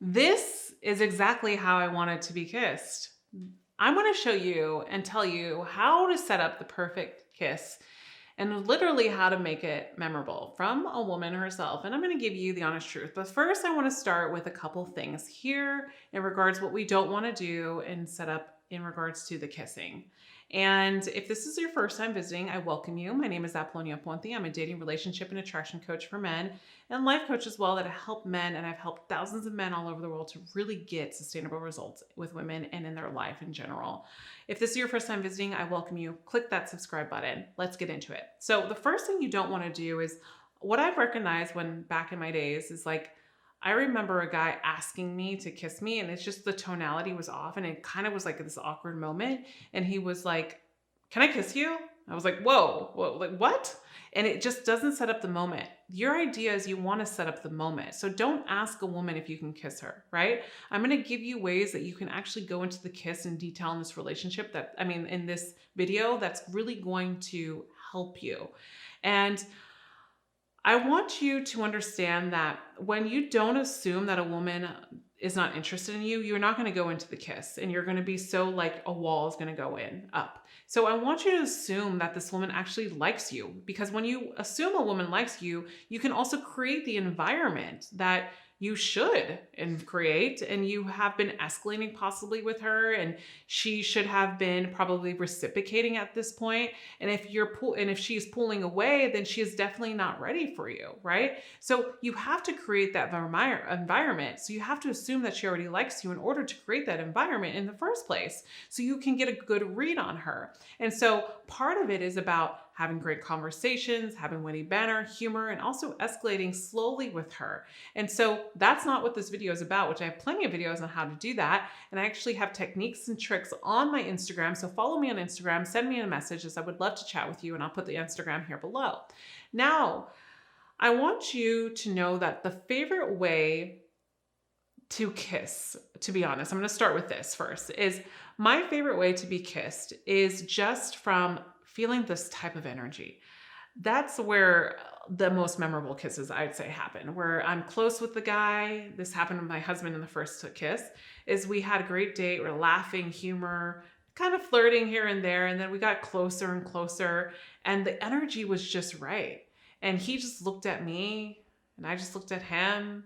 This is exactly how I wanted to be kissed. I'm going to show you and tell you how to set up the perfect kiss and literally how to make it memorable from a woman herself. And I'm going to give you the honest truth. But first, I want to start with a couple things here in regards to what we don't want to do and set up in regards to the kissing. And if this is your first time visiting, I welcome you. My name is Apollonia Ponti. I'm a dating, relationship, and attraction coach for men and life coach as well that I help men, and I've helped thousands of men all over the world to really get sustainable results with women and in their life in general. If this is your first time visiting, I welcome you. Click that subscribe button. Let's get into it. So the first thing you don't want to do is what I've recognized when back in my days is like, I remember a guy asking me to kiss me, and it's just the tonality was off, and it kind of was like this awkward moment. And he was like, "Can I kiss you?" I was like, whoa, like what? And it just doesn't set up the moment. Your idea is you want to set up the moment. So don't ask a woman if you can kiss her, right? I'm going to give you ways that you can actually go into the kiss in detail in this relationship in this video that's really going to help you. And I want you to understand that when you don't assume that a woman is not interested in you, you're not going to go into the kiss, and you're going to be so like a wall is going to go up. So I want you to assume that this woman actually likes you, because when you assume a woman likes you, you can also create the environment that you should and create, and you have been escalating possibly with her, and she should have been probably reciprocating at this point. And if she's pulling away, then she is definitely not ready for you, right? So you have to create that environment. So you have to assume that she already likes you in order to create that environment in the first place, so you can get a good read on her. And so part of it is about having great conversations, having witty banter, humor, and also escalating slowly with her. And so that's not what this video is about, which I have plenty of videos on how to do that. And I actually have techniques and tricks on my Instagram. So follow me on Instagram, send me a message, as I would love to chat with you, and I'll put the Instagram here below. Now, I want you to know that the favorite way to kiss, to be honest, I'm going to start with this first, is my favorite way to be kissed is just from feeling this type of energy. That's where the most memorable kisses, I'd say, happen, where I'm close with the guy. This happened with my husband in the first kiss, is we had a great date. We're laughing, humor, kind of flirting here and there. And then we got closer and closer, and the energy was just right. And he just looked at me and I just looked at him,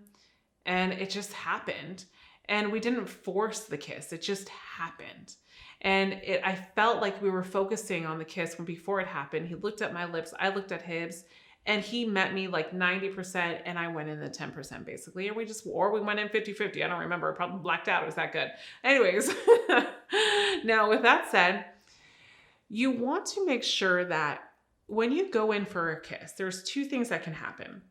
and it just happened. And we didn't force the kiss. It just happened. And I felt like we were focusing on the kiss when before it happened. He looked at my lips, I looked at his, and he met me like 90% and I went in the 10% basically. Or we went in 50-50. I don't remember. I probably blacked out. It was that good. Anyways, now with that said, you want to make sure that when you go in for a kiss, there's two things that can happen.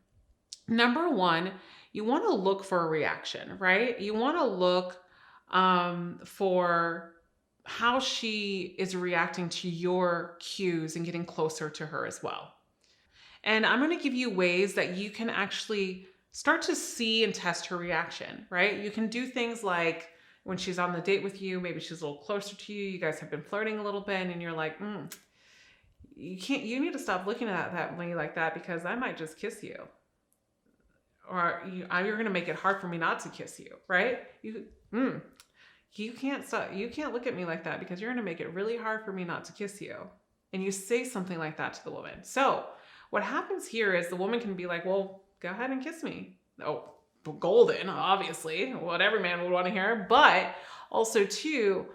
Number one, you want to look for a reaction, right? You want to look for how she is reacting to your cues and getting closer to her as well. And I'm going to give you ways that you can actually start to see and test her reaction, right? You can do things like when she's on the date with you, maybe she's a little closer to you, you guys have been flirting a little bit, and you're like, you need to stop looking at me like that, because I might just kiss you. Or you're going to make it hard for me not to kiss you, right? You can't stop. You can't look at me like that, because you're going to make it really hard for me not to kiss you. And you say something like that to the woman. So what happens here is the woman can be like, well, go ahead and kiss me. Oh, golden, obviously, what every man would want to hear. But also too,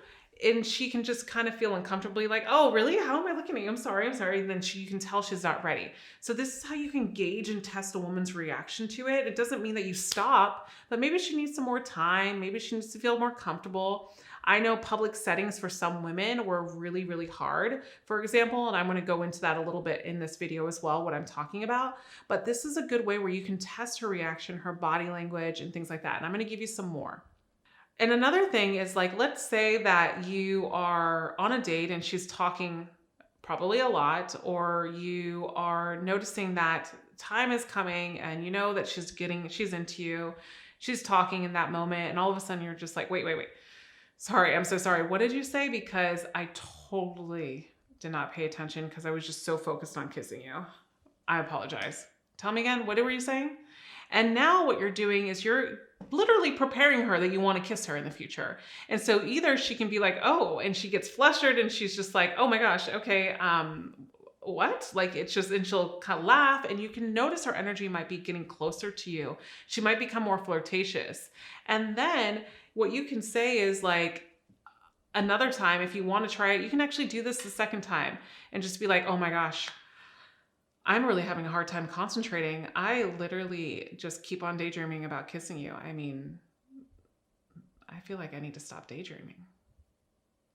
and she can just kind of feel uncomfortably like, oh, really? How am I looking at you? I'm sorry. And then you can tell she's not ready. So this is how you can gauge and test a woman's reaction to it. It doesn't mean that you stop, but maybe she needs some more time. Maybe she needs to feel more comfortable. I know public settings for some women were really, really hard, for example, and I'm going to go into that a little bit in this video as well, what I'm talking about. But this is a good way where you can test her reaction, her body language, and things like that. And I'm going to give you some more. And another thing is, like, let's say that you are on a date and she's talking probably a lot, or you are noticing that time is coming and you know that she's into you, she's talking in that moment, and all of a sudden you're just like, wait. Sorry, I'm so sorry. What did you say? Because I totally did not pay attention because I was just so focused on kissing you. I apologize. Tell me again, what were you saying? And now what you're doing is you're literally preparing her that you want to kiss her in the future. And so either she can be like, oh, and she gets flustered and she's just like, oh my gosh, okay, what? Like it's just, and she'll kind of laugh, and you can notice her energy might be getting closer to you. She might become more flirtatious. And then what you can say is like, another time, if you want to try it, you can actually do this the second time and just be like, oh my gosh, I'm really having a hard time concentrating. I literally just keep on daydreaming about kissing you. I mean, I feel like I need to stop daydreaming.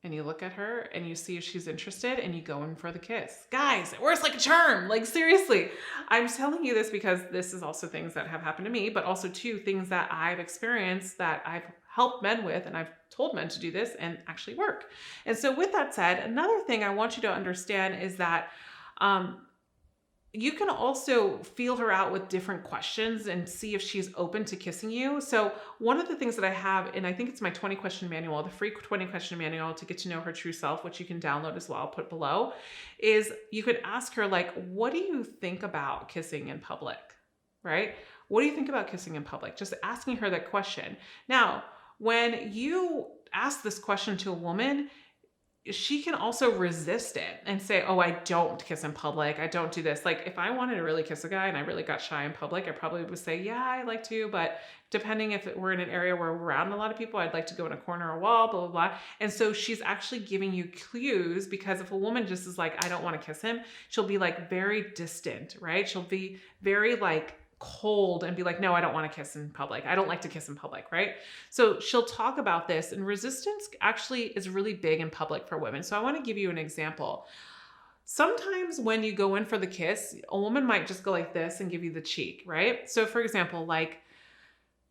And you look at her and you see if she's interested and you go in for the kiss. Guys, it works like a charm. Like seriously, I'm telling you this because this is also things that have happened to me, but also too, things that I've experienced that I've helped men with, and I've told men to do this and actually work. And so with that said, another thing I want you to understand is that you can also feel her out with different questions and see if she's open to kissing you. So one of the things that I have, and I think it's my 20 question manual, the free 20 question manual to get to know her true self, which you can download as well, I'll put below, is you could ask her like, what do you think about kissing in public, right? What do you think about kissing in public? Just asking her that question. Now, when you ask this question to a woman, she can also resist it and say, oh, I don't kiss in public. I don't do this. Like if I wanted to really kiss a guy and I really got shy in public, I probably would say, yeah, I like to, but depending if we're in an area where we're around a lot of people, I'd like to go in a corner or a wall, blah, blah, blah. And so she's actually giving you clues, because if a woman just is like, I don't want to kiss him, she'll be like very distant, right? She'll be very like cold and be like, no, I don't want to kiss in public. I don't like to kiss in public, right? So she'll talk about this, and resistance actually is really big in public for women. So I want to give you an example. Sometimes when you go in for the kiss, a woman might just go like this and give you the cheek, right? So for example, like,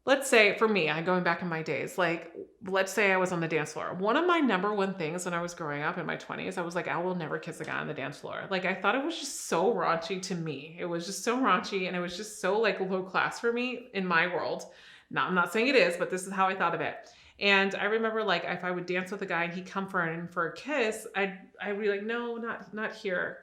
let's say for me, I'm going back in my days, like, let's say I was on the dance floor. One of my number one things when I was growing up in my 20s, I was like, I will never kiss a guy on the dance floor. Like, I thought it was just so raunchy to me. It was just so raunchy, and it was just so like low class for me in my world. Now, I'm not saying it is, but this is how I thought of it. And I remember like if I would dance with a guy and he'd come for a kiss, I'd be like, no, not here.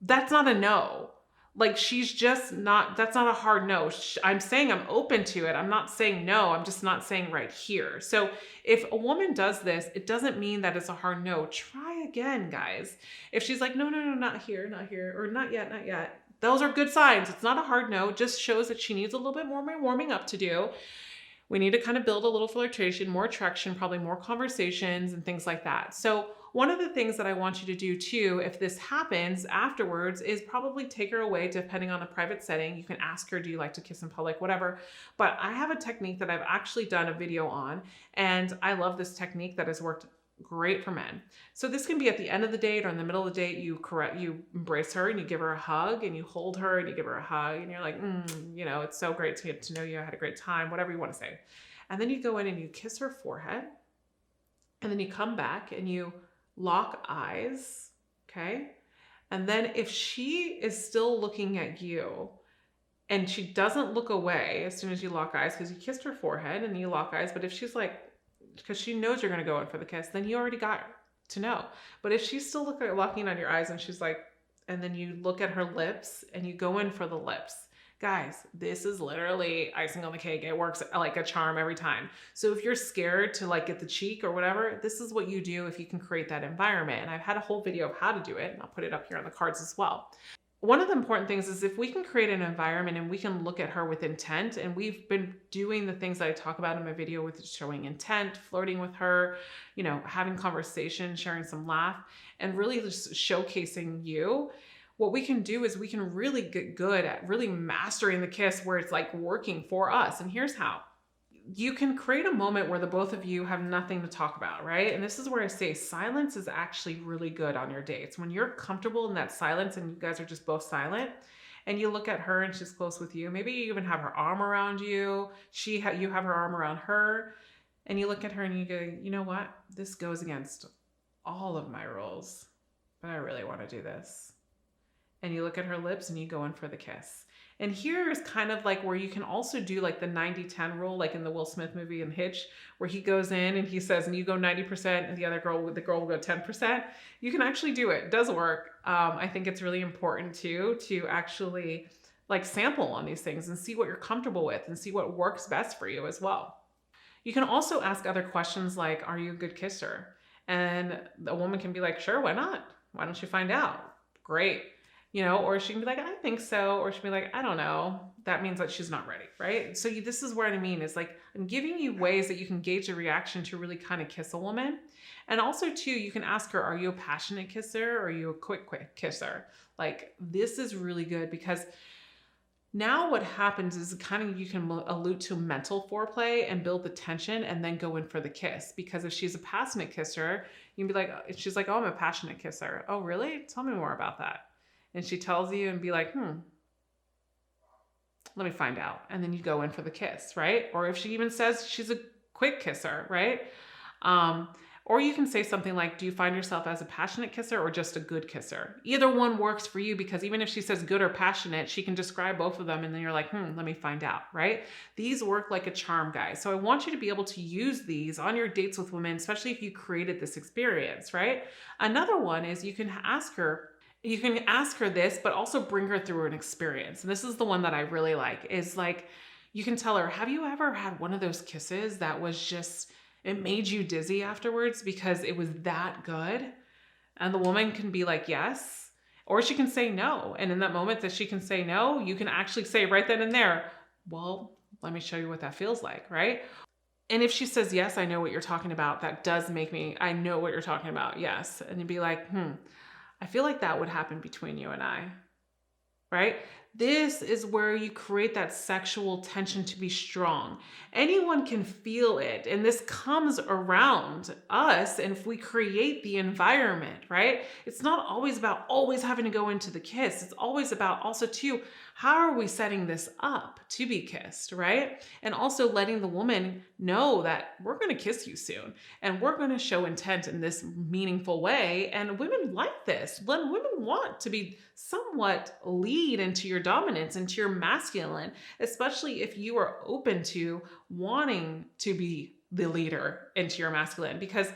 That's not a no. Like she's just not, that's not a hard no. I'm saying I'm open to it. I'm not saying no. I'm just not saying right here. So if a woman does this, it doesn't mean that it's a hard no. Try again, guys. If she's like, no, not here, or not yet. Those are good signs. It's not a hard no. It just shows that she needs a little bit more warming up to do. We need to kind of build a little flirtation, more attraction, probably more conversations and things like that. So one of the things that I want you to do too, if this happens afterwards, is probably take her away, depending on a private setting. You can ask her, do you like to kiss in public, whatever. But I have a technique that I've actually done a video on, and I love this technique that has worked great for men. So this can be at the end of the date or in the middle of the date. You embrace her and you give her a hug, and you hold her and you give her a hug, and you're like, it's so great to get to know you. I had a great time, whatever you want to say. And then you go in and you kiss her forehead, and then you come back and you lock eyes, okay? And then if she is still looking at you and she doesn't look away as soon as you lock eyes, because you kissed her forehead and you lock eyes, but if she's like, because she knows you're going to go in for the kiss, then you already got to know. But if she's still locking on your eyes and she's like, and then you look at her lips and you go in for the lips, guys, this is literally icing on the cake. It works like a charm every time. So if you're scared to like get the cheek or whatever, this is what you do if you can create that environment. And I've had a whole video of how to do it, and I'll put it up here on the cards as well. One of the important things is if we can create an environment and we can look at her with intent, and we've been doing the things that I talk about in my video with showing intent, flirting with her, having conversation, sharing some laugh, and really just showcasing you. What we can do is we can really get good at really mastering the kiss where it's like working for us. And here's how. You can create a moment where the both of you have nothing to talk about, right? And this is where I say silence is actually really good on your dates. When you're comfortable in that silence and you guys are just both silent, and you look at her and she's close with you, maybe you even have her arm around you, you have her arm around her, and you look at her and you go, you know what? This goes against all of my rules, but I really want to do this. And you look at her lips and you go in for the kiss. And here's kind of like where you can also do like the 90-10 rule, like in the Will Smith movie in Hitch, where he goes in and he says, and you go 90% and the girl will go 10%. You can actually do it. It does work. I think it's really important too, to actually like sample on these things and see what you're comfortable with and see what works best for you as well. You can also ask other questions like, are you a good kisser? And a woman can be like, sure, why not? Why don't you find out? Great. Or she can be like, I think so. Or she'll be like, I don't know. That means that she's not ready, right? So this is what I mean is like, I'm giving you ways that you can gauge a reaction to really kind of kiss a woman. And also too, you can ask her, are you a passionate kisser or are you a quick kisser? Like, this is really good because now what happens is kind of you can allude to mental foreplay and build the tension and then go in for the kiss. Because if she's a passionate kisser, you can be like, she's like, oh, I'm a passionate kisser. Oh, really? Tell me more about that. And she tells you and be like, let me find out. And then you go in for the kiss, right? Or if she even says she's a quick kisser, right? Or you can say something like, do you find yourself as a passionate kisser or just a good kisser? Either one works for you because even if she says good or passionate, she can describe both of them and then you're like, let me find out, right? These work like a charm, guys. So I want you to be able to use these on your dates with women, especially if you created this experience, right? Another one is you can ask her this, but also bring her through an experience. And this is the one that I really like is like, you can tell her, have you ever had one of those kisses that was just, it made you dizzy afterwards because it was that good? And the woman can be like, yes, or she can say no. And in that moment that she can say no, you can actually say right then and there, well, let me show you what that feels like, right? And if she says, yes, I know what you're talking about, that does make me, I know what you're talking about, yes. And you'd be like, I feel like that would happen between you and I, right? This is where you create that sexual tension to be strong. Anyone can feel it. And this comes around us. And if we create the environment, right? It's not always about always having to go into the kiss. It's always about also too, how are we setting this up to be kissed, right? And also letting the woman know that we're going to kiss you soon and we're going to show intent in this meaningful way. And women like this. Women want to be somewhat lead into your dominance, into your masculine, especially if you are open to wanting to be the leader into your masculine, because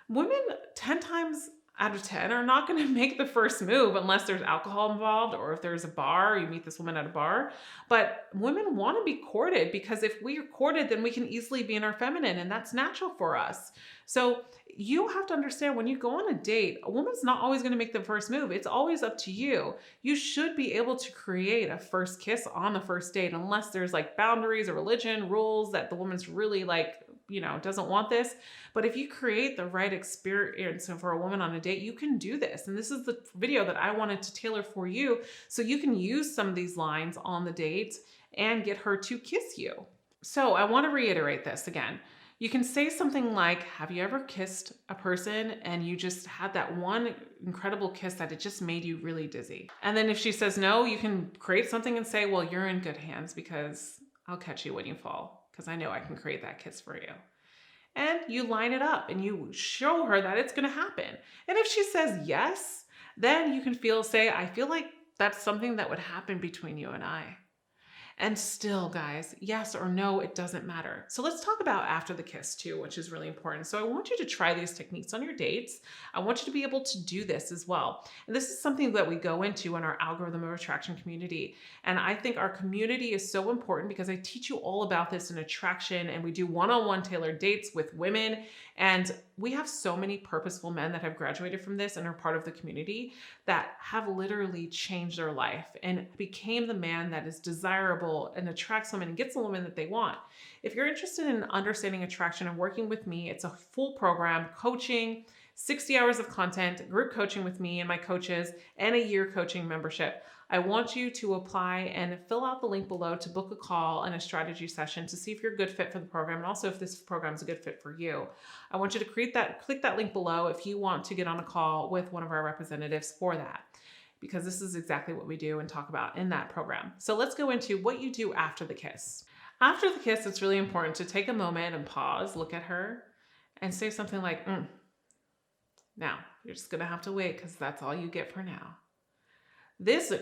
women 10 times out of 10 are not going to make the first move unless there's alcohol involved or if there's a bar, you meet this woman at a bar. But women want to be courted because if we are courted, then we can easily be in our feminine and that's natural for us. So you have to understand when you go on a date, a woman's not always going to make the first move. It's always up to you. You should be able to create a first kiss on the first date unless there's like boundaries or religion rules that the woman's really like, doesn't want this. But if you create the right experience for a woman on a date, you can do this. And this is the video that I wanted to tailor for you so you can use some of these lines on the date and get her to kiss you. So I want to reiterate this again. You can say something like, have you ever kissed a person and you just had that one incredible kiss that it just made you really dizzy? And then if she says no, you can create something and say, well, you're in good hands because I'll catch you when you fall because I know I can create that kiss for you. And you line it up and you show her that it's going to happen. And if she says yes, then you can say, I feel like that's something that would happen between you and I. And still, guys, yes or no, it doesn't matter. So let's talk about after the kiss too, which is really important. So I want you to try these techniques on your dates. I want you to be able to do this as well. And this is something that we go into in our algorithm of attraction community. And I think our community is so important because I teach you all about this in attraction and we do one-on-one tailored dates with women. And we have so many purposeful men that have graduated from this and are part of the community that have literally changed their life and became the man that is desirable and attracts women and gets the woman that they want. If you're interested in understanding attraction and working with me, it's a full program, coaching, 60 hours of content, group coaching with me and my coaches, and a year coaching membership. I want you to apply and fill out the link below to book a call and a strategy session to see if you're a good fit for the program and also if this program is a good fit for you. I want you to click that link below if you want to get on a call with one of our representatives for that, because this is exactly what we do and talk about in that program. So let's go into what you do after the kiss. After the kiss, it's really important to take a moment and pause, look at her, and say something like, now, you're just going to have to wait because that's all you get for now. This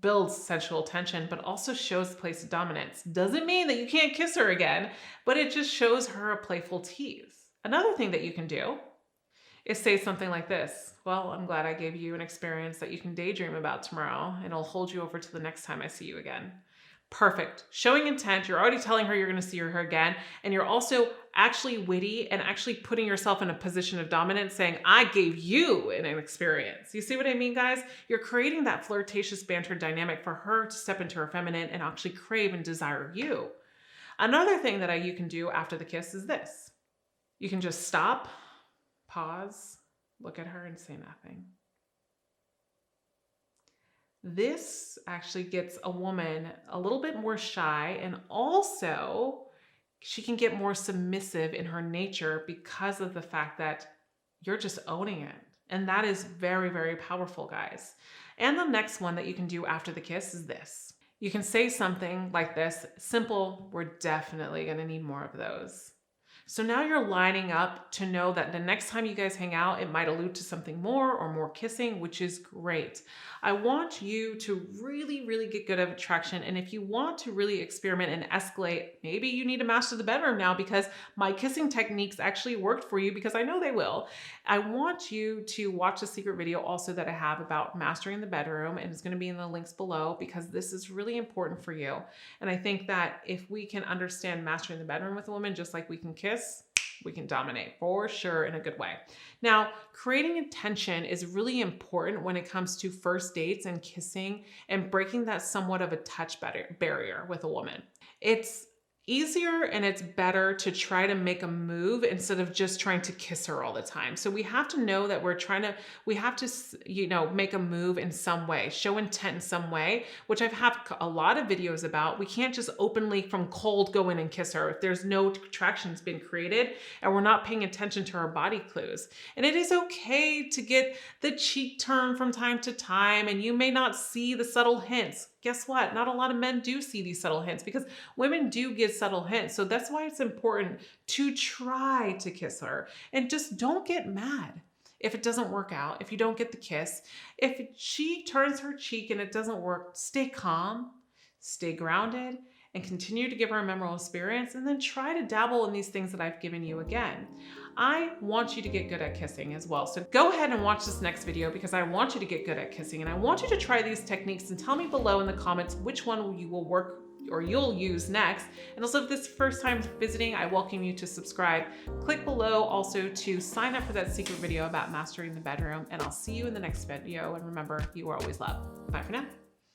builds sensual tension, but also shows the place of dominance. Doesn't mean that you can't kiss her again, but it just shows her a playful tease. Another thing that you can do is say something like this: well, I'm glad I gave you an experience that you can daydream about tomorrow, and it'll hold you over to the next time I see you again. Perfect. Showing intent. You're already telling her you're going to see her again. And you're also actually witty and actually putting yourself in a position of dominance, saying, I gave you an experience. You see what I mean, guys? You're creating that flirtatious banter dynamic for her to step into her feminine and actually crave and desire you. Another thing that you can do after the kiss is this. You can just stop, pause, look at her and say nothing. This actually gets a woman a little bit more shy, and also she can get more submissive in her nature because of the fact that you're just owning it. And that is very, very powerful, guys. And the next one that you can do after the kiss is this. You can say something like this: simple, we're definitely going to need more of those. So now you're lining up to know that the next time you guys hang out, it might allude to something more or more kissing, which is great. I want you to really, really get good at attraction. And if you want to really experiment and escalate, maybe you need to master the bedroom now, because my kissing techniques actually worked for you, because I know they will. I want you to watch the secret video also that I have about mastering the bedroom, and it's going to be in the links below, because this is really important for you. And I think that if we can understand mastering the bedroom with a woman, just like we can kiss, we can dominate for sure in a good way. Now, creating intention is really important when it comes to first dates and kissing and breaking that somewhat of a touch barrier with a woman. It's easier and it's better to try to make a move instead of just trying to kiss her all the time. So we have to know that we have to, make a move in some way, show intent in some way, which I've had a lot of videos about. We can't just openly from cold go in and kiss her if there's no attraction's been created and we're not paying attention to her body clues. And it is okay to get the cheek turn from time to time, and you may not see the subtle hints. Guess what? Not a lot of men do see these subtle hints, because women do get subtle hints. So that's why it's important to try to kiss her, and just don't get mad if it doesn't work out, if you don't get the kiss. If she turns her cheek and it doesn't work, stay calm, stay grounded, and continue to give her a memorable experience, and then try to dabble in these things that I've given you again. I want you to get good at kissing as well. So go ahead and watch this next video, because I want you to get good at kissing, and I want you to try these techniques and tell me below in the comments which one you will work or you'll use next. And also, if this is the first time visiting, I welcome you to subscribe. Click below also to sign up for that secret video about mastering the bedroom, and I'll see you in the next video. And remember, you are always loved. Bye for now.